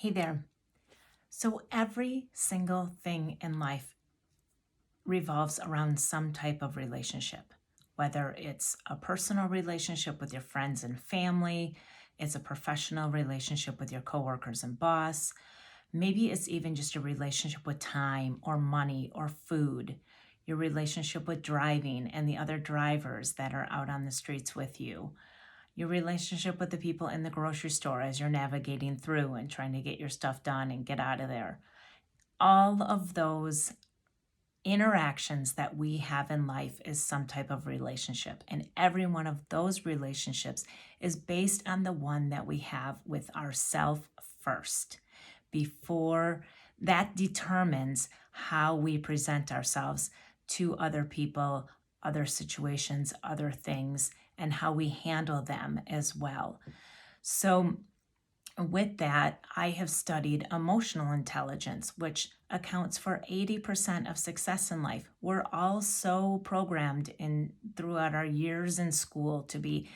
Hey there. So every single thing in life revolves around some type of relationship, whether it's a personal relationship with your friends and family, it's a professional relationship with your coworkers and boss. Maybe it's even just a relationship with time or money or food, your relationship with driving and the other drivers that are out on the streets with you, your relationship with the people in the grocery store as you're navigating through and trying to get your stuff done and get out of there. All of those interactions that we have in life is some type of relationship. And every one of those relationships is based on the one that we have with ourself first. Before that determines how we present ourselves to other people, other situations, other things, and how we handle them as well. So, with that, I have studied emotional intelligence, which accounts for 80% of success in life. We're all so programmed throughout our years in school to be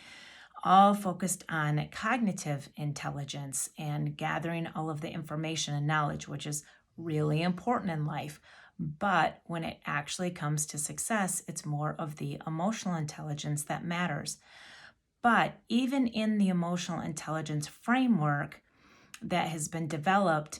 all focused on cognitive intelligence and gathering all of the information and knowledge, which is really important in life. But when it actually comes to success, it's more of the emotional intelligence that matters. But even in the emotional intelligence framework that has been developed,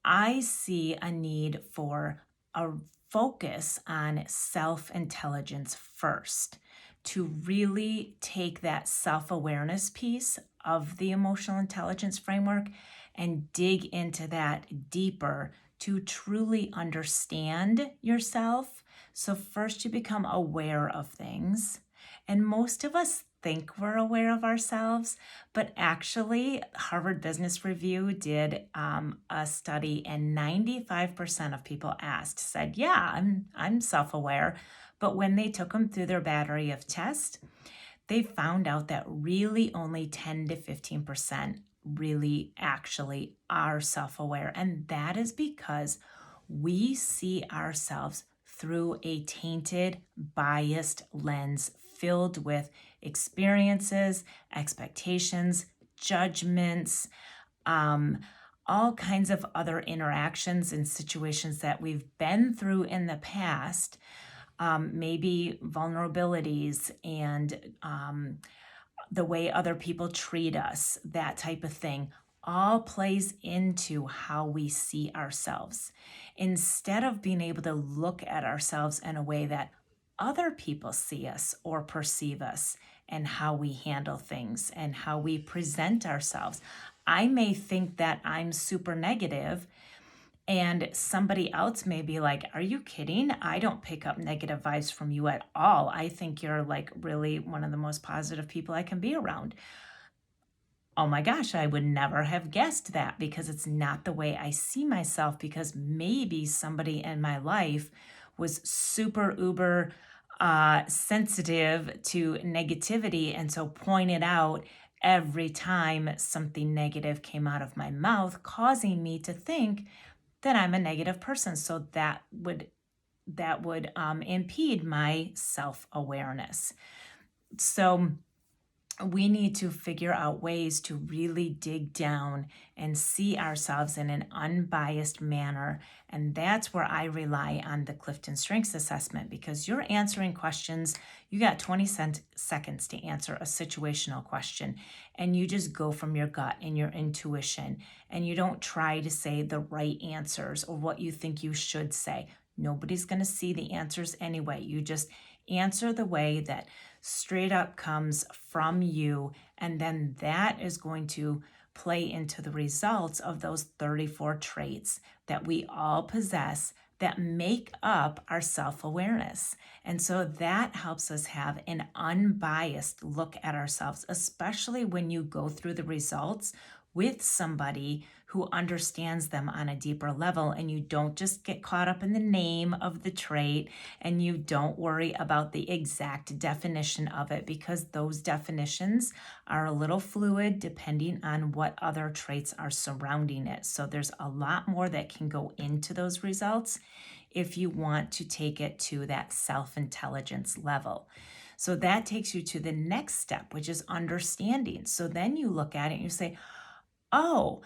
I see a need for a focus on self-intelligence first, to really take that self-awareness piece of the emotional intelligence framework and dig into that deeper to truly understand yourself. So first you become aware of things. And most of us think we're aware of ourselves, but actually, Harvard Business Review did a study, and 95% of people asked said, "Yeah, I'm self-aware." But when they took them through their battery of tests, they found out that really only 10 to 15% really actually are self-aware, and that is because we see ourselves through a tainted, biased lens filled with experiences, expectations, judgments, all kinds of other interactions and situations that we've been through in the past, maybe vulnerabilities and the way other people treat us, that type of thing, all plays into how we see ourselves. Instead of being able to look at ourselves in a way that other people see us or perceive us and how we handle things and how we present ourselves. I may think that I'm super negative, and somebody else may be like, "Are you kidding? I don't pick up negative vibes from you at all. I think you're like really one of the most positive people I can be around." Oh my gosh, I would never have guessed that because it's not the way I see myself, because maybe somebody in my life was super uber sensitive to negativity and so pointed out every time something negative came out of my mouth, causing me to think that I'm a negative person. So that would impede my self-awareness. So we need to figure out ways to really dig down and see ourselves in an unbiased manner. And that's where I rely on the Clifton Strengths Assessment, because you're answering questions. You got 20 seconds to answer a situational question, and you just go from your gut and your intuition, and you don't try to say the right answers or what you think you should say. Nobody's going to see the answers anyway. You just answer the way that straight up comes from you, and then that is going to play into the results of those 34 traits that we all possess that make up our self-awareness. And so that helps us have an unbiased look at ourselves, especially when you go through the results with somebody who understands them on a deeper level, and you don't just get caught up in the name of the trait, and you don't worry about the exact definition of it, because those definitions are a little fluid depending on what other traits are surrounding it. So there's a lot more that can go into those results if you want to take it to that self-intelligence level. So that takes you to the next step, which is understanding. So then you look at it and you say, "Oh,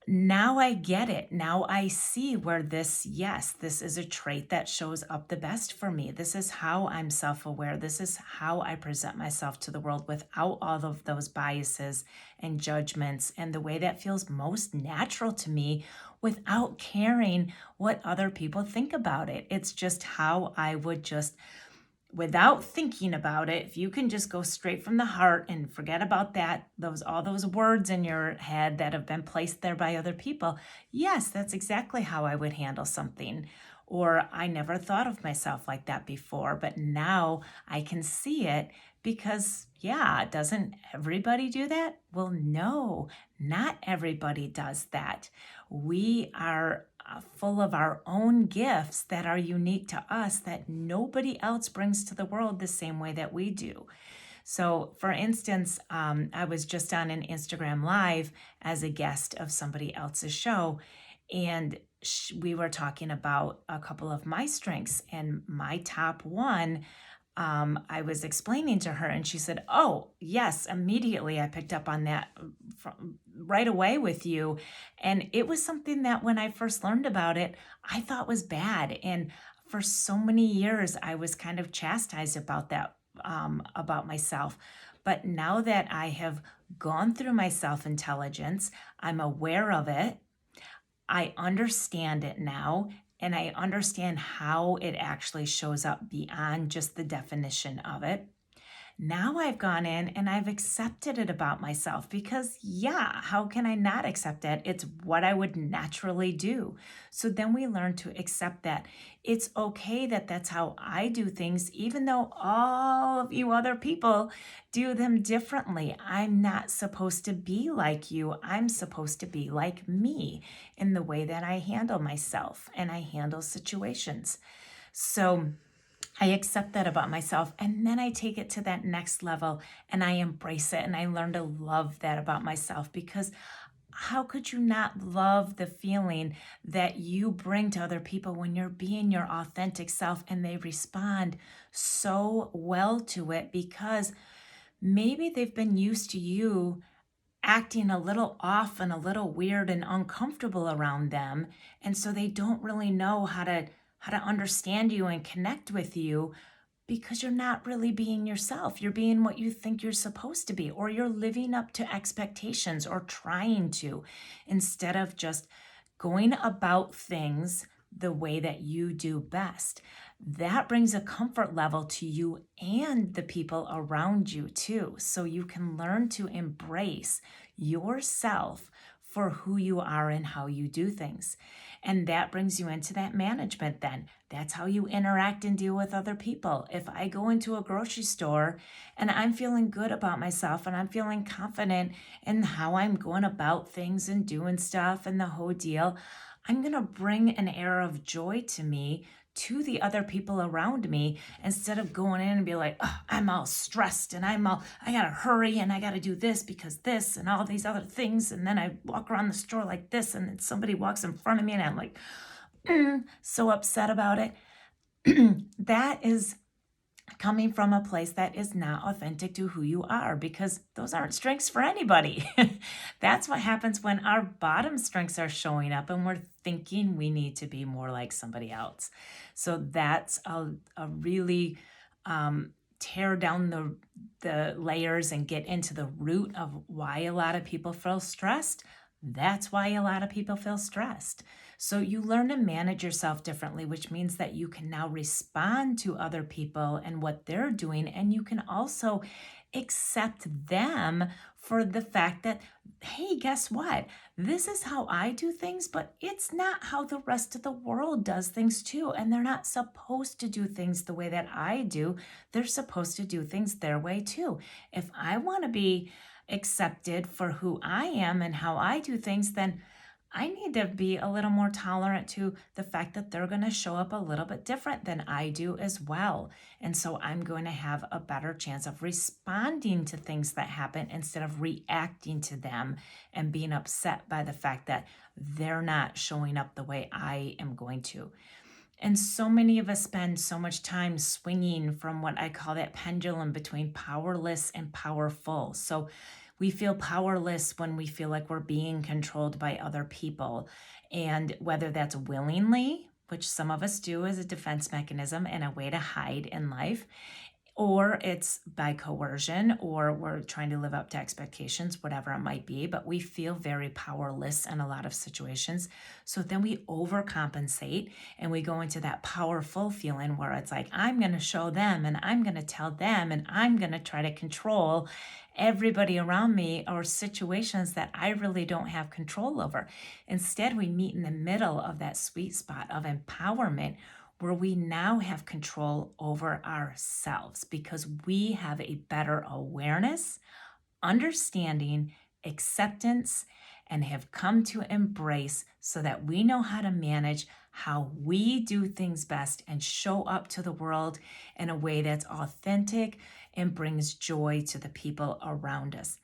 now I get it. Now I see where yes, this is a trait that shows up the best for me. This is how I'm self aware. This is how I present myself to the world without all of those biases and judgments, and the way that feels most natural to me without caring what other people think about it. It's just how I would just, without thinking about it, if you can just go straight from the heart and forget about all those words in your head that have been placed there by other people, yes, that's exactly how I would handle something. Or I never thought of myself like that before, but now I can see it because, yeah, doesn't everybody do that? Well, no, not everybody does that. We are full of our own gifts that are unique to us that nobody else brings to the world the same way that we do. So, for instance, I was just on an Instagram Live as a guest of somebody else's show, and we were talking about a couple of my strengths, and my top one, I was explaining to her, and she said, "Oh, yes, immediately I picked up on that right away with you." And it was something that when I first learned about it, I thought was bad. And for so many years, I was kind of chastised about that, about myself. But now that I have gone through my self intelligence, I'm aware of it. I understand it now, and I understand how it actually shows up beyond just the definition of it. Now I've gone in and I've accepted it about myself because, yeah, how can I not accept it? It's what I would naturally do. So then we learn to accept that it's okay that that's how I do things, even though all of you other people do them differently. I'm not supposed to be like you. I'm supposed to be like me in the way that I handle myself and I handle situations. So, I accept that about myself, and then I take it to that next level and I embrace it and I learn to love that about myself, because how could you not love the feeling that you bring to other people when you're being your authentic self and they respond so well to it, because maybe they've been used to you acting a little off and a little weird and uncomfortable around them, and so they don't really know how to understand you and connect with you, because you're not really being yourself. You're being what you think you're supposed to be, or you're living up to expectations or trying to, instead of just going about things the way that you do best. That brings a comfort level to you and the people around you too. So you can learn to embrace yourself for who you are and how you do things. And that brings you into that management then. That's how you interact and deal with other people. If I go into a grocery store and I'm feeling good about myself and I'm feeling confident in how I'm going about things and doing stuff and the whole deal, I'm going to bring an air of joy to me, to the other people around me, instead of going in and be like, oh, I'm all stressed and I gotta hurry and I gotta do this because this and all these other things. And then I walk around the store like this and then somebody walks in front of me and I'm like, so upset about it. That is coming from a place that is not authentic to who you are, because those aren't strengths for anybody. That's what happens when our bottom strengths are showing up and we're thinking we need to be more like somebody else. So that's a really tear down the layers and get into the root of why a lot of people feel stressed. That's why a lot of people feel stressed. So you learn to manage yourself differently, which means that you can now respond to other people and what they're doing. And you can also accept them for the fact that, hey, guess what? This is how I do things, but it's not how the rest of the world does things too. And they're not supposed to do things the way that I do. They're supposed to do things their way too. If I want to be accepted for who I am and how I do things, then I need to be a little more tolerant to the fact that they're going to show up a little bit different than I do as well. And so I'm going to have a better chance of responding to things that happen instead of reacting to them and being upset by the fact that they're not showing up the way I am going to. And so many of us spend so much time swinging from what I call that pendulum between powerless and powerful. So We feel powerless when we feel like we're being controlled by other people. And whether that's willingly, which some of us do as a defense mechanism and a way to hide in life, or it's by coercion, or we're trying to live up to expectations, whatever it might be, but we feel very powerless in a lot of situations. So then we overcompensate and we go into that powerful feeling where it's like, I'm going to show them and I'm going to tell them and I'm going to try to control everybody around me or situations that I really don't have control over. Instead, we meet in the middle of that sweet spot of empowerment, where we now have control over ourselves because we have a better awareness, understanding, acceptance, and have come to embrace so that we know how to manage how we do things best and show up to the world in a way that's authentic and brings joy to the people around us.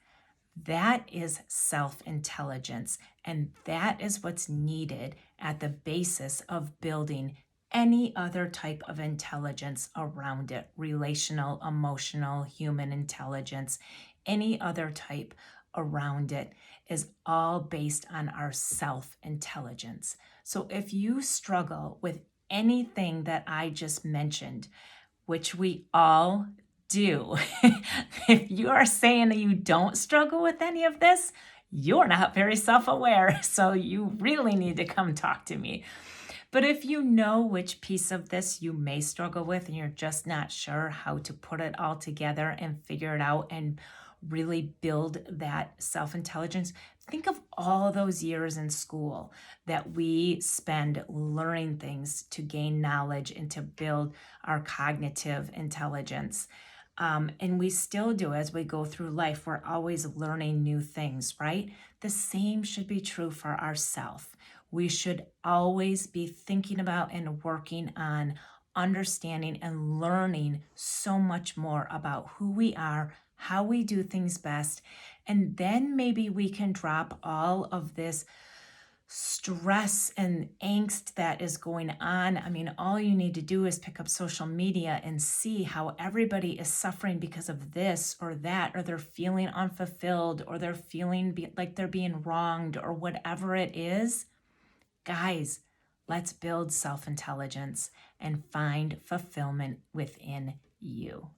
That is self-intelligence, and that is what's needed at the basis of building any other type of intelligence around it: relational, emotional, human intelligence, any other type around it is all based on our self-intelligence. So if you struggle with anything that I just mentioned, which we all do. If you are saying that you don't struggle with any of this, you're not very self aware. So you really need to come talk to me. But if you know which piece of this you may struggle with and you're just not sure how to put it all together and figure it out and really build that self-intelligence, think of all those years in school that we spend learning things to gain knowledge and to build our cognitive intelligence. And we still do as we go through life. We're always learning new things, right? The same should be true for ourselves. We should always be thinking about and working on understanding and learning so much more about who we are, how we do things best. And then maybe we can drop all of this stress and angst that is going on. I mean, all you need to do is pick up social media and see how everybody is suffering because of this or that, or they're feeling unfulfilled, or they're feeling like they're being wronged, or whatever it is. Guys, let's build self-intelligence and find fulfillment within you.